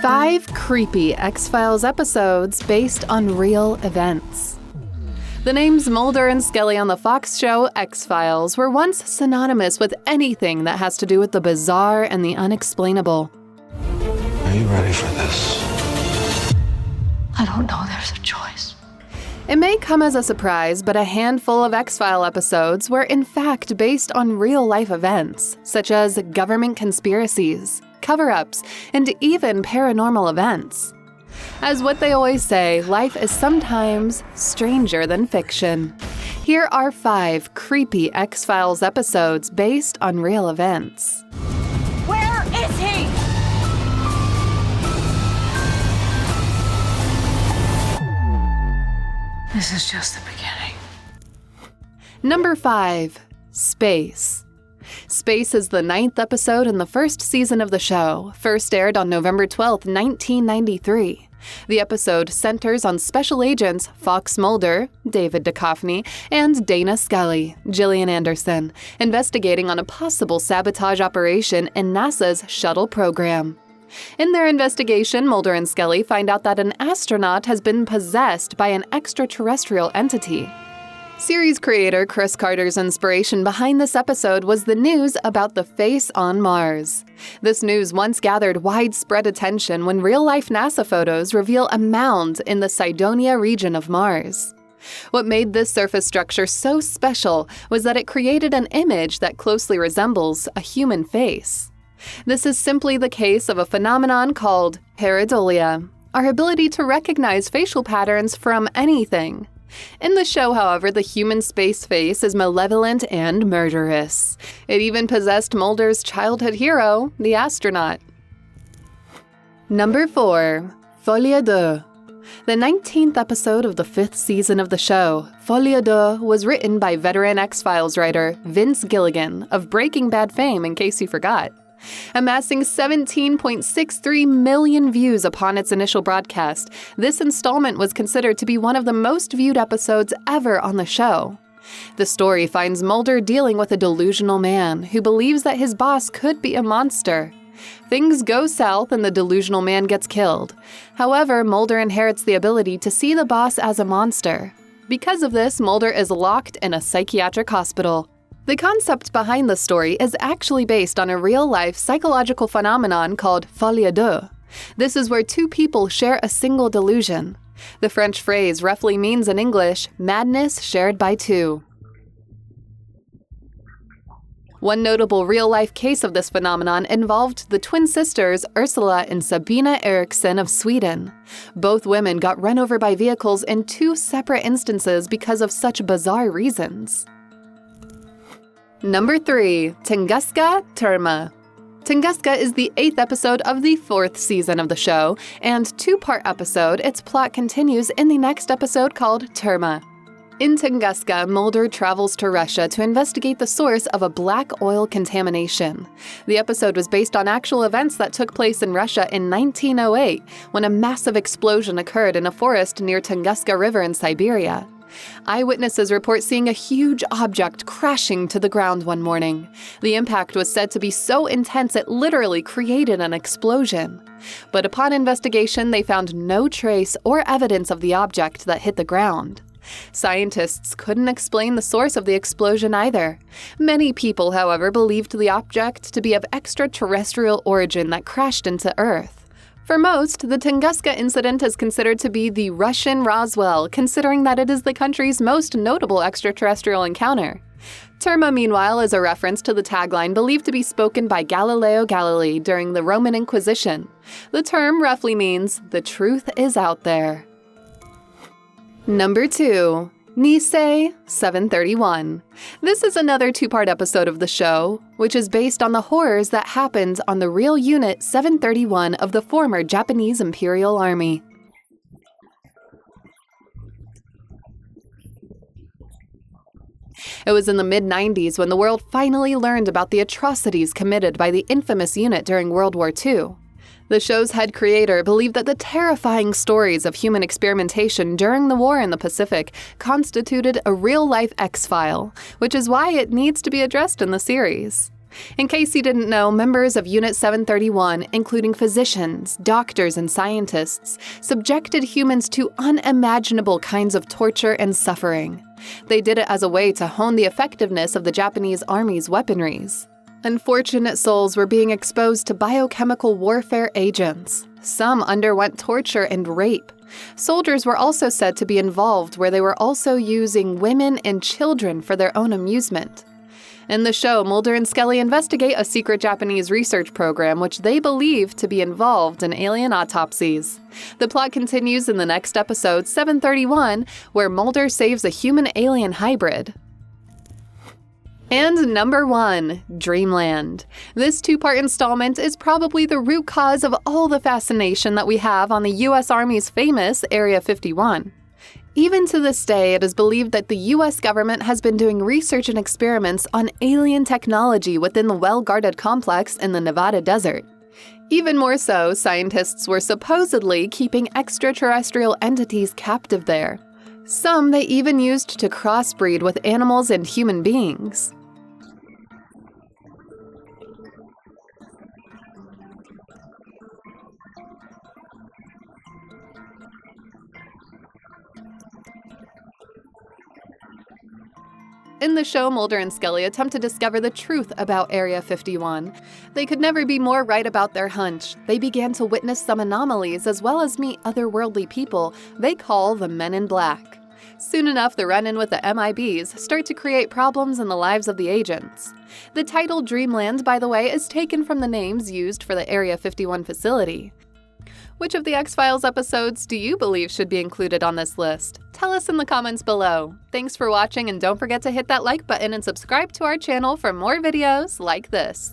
5 creepy X-Files episodes based on real events. The names Mulder and Scully on the Fox show X-Files were once synonymous with anything that has to do with the bizarre and the unexplainable. Are you ready for this? I don't know there's a choice. It may come as a surprise, but a handful of X-File episodes were in fact based on real-life events, such as government conspiracies, cover-ups, and even paranormal events. As what they always say, life is sometimes stranger than fiction. Here are 5 creepy X-Files episodes based on real events. Where is he? This is just the beginning. Number 5. Space. Space is the 9th episode in the first season of the show, first aired on November 12, 1993. The episode centers on special agents Fox Mulder, David Duchovny, and Dana Scully, Gillian Anderson, investigating on a possible sabotage operation in NASA's shuttle program. In their investigation, Mulder and Scully find out that an astronaut has been possessed by an extraterrestrial entity. Series creator Chris Carter's inspiration behind this episode was the news about the face on Mars. This news once gathered widespread attention when real-life NASA photos reveal a mound in the Cydonia region of Mars. What made this surface structure so special was that it created an image that closely resembles a human face. This is simply the case of a phenomenon called pareidolia, our ability to recognize facial patterns from anything. In the show, however, the human space face is malevolent and murderous. It even possessed Mulder's childhood hero, the astronaut. Number 4. Folly Adore. The 19th episode of the 5th season of the show, Folly Adore, was written by veteran X-Files writer Vince Gilligan of Breaking Bad fame, in case you forgot. Amassing 17.63 million views upon its initial broadcast, this installment was considered to be one of the most viewed episodes ever on the show. The story finds Mulder dealing with a delusional man who believes that his boss could be a monster. Things go south and the delusional man gets killed. However, Mulder inherits the ability to see the boss as a monster. Because of this, Mulder is locked in a psychiatric hospital. The concept behind the story is actually based on a real-life psychological phenomenon called Folie Adore. This is where 2 people share a single delusion. The French phrase roughly means in English, madness shared by 2. One notable real-life case of this phenomenon involved the twin sisters Ursula and Sabina Eriksson of Sweden. Both women got run over by vehicles in 2 separate instances because of such bizarre reasons. Number 3. Tunguska Terma. Tunguska is the 8th episode of the 4th season of the show, and 2-part episode, its plot continues in the next episode called Terma. In Tunguska, Mulder travels to Russia to investigate the source of a black oil contamination. The episode was based on actual events that took place in Russia in 1908, when a massive explosion occurred in a forest near Tunguska River in Siberia. Eyewitnesses report seeing a huge object crashing to the ground one morning. The impact was said to be so intense it literally created an explosion. But upon investigation, they found no trace or evidence of the object that hit the ground. Scientists couldn't explain the source of the explosion either. Many people, however, believed the object to be of extraterrestrial origin that crashed into Earth. For most, the Tunguska incident is considered to be the Russian Roswell, considering that it is the country's most notable extraterrestrial encounter. Terma, meanwhile, is a reference to the tagline believed to be spoken by Galileo Galilei during the Roman Inquisition. The term roughly means, "the truth is out there." Number 2. Nisei 731. This is another 2-part episode of the show, which is based on the horrors that happened on the real Unit 731 of the former Japanese Imperial Army. It was in the mid-90s when the world finally learned about the atrocities committed by the infamous unit during World War II. The show's head creator believed that the terrifying stories of human experimentation during the war in the Pacific constituted a real-life X-file, which is why it needs to be addressed in the series. In case you didn't know, members of Unit 731, including physicians, doctors, and scientists, subjected humans to unimaginable kinds of torture and suffering. They did it as a way to hone the effectiveness of the Japanese Army's weaponries. Unfortunate souls were being exposed to biochemical warfare agents. Some underwent torture and rape. Soldiers were also said to be involved where they were also using women and children for their own amusement. In the show, Mulder and Scully investigate a secret Japanese research program which they believe to be involved in alien autopsies. The plot continues in the next episode, 731, where Mulder saves a human-alien hybrid. And number 1, Dreamland. This 2-part installment is probably the root cause of all the fascination that we have on the U.S. Army's famous Area 51. Even to this day, it is believed that the U.S. government has been doing research and experiments on alien technology within the well-guarded complex in the Nevada desert. Even more so, scientists were supposedly keeping extraterrestrial entities captive there. Some they even used to crossbreed with animals and human beings. In the show, Mulder and Scully attempt to discover the truth about Area 51. They could never be more right about their hunch. They began to witness some anomalies as well as meet otherworldly people they call the Men in Black. Soon enough, the run-in with the MIBs start to create problems in the lives of the agents. The title Dreamlands, by the way, is taken from the names used for the Area 51 facility. Which of the X-Files episodes do you believe should be included on this list? Tell us in the comments below. Thanks for watching, and don't forget to hit that like button and subscribe to our channel for more videos like this.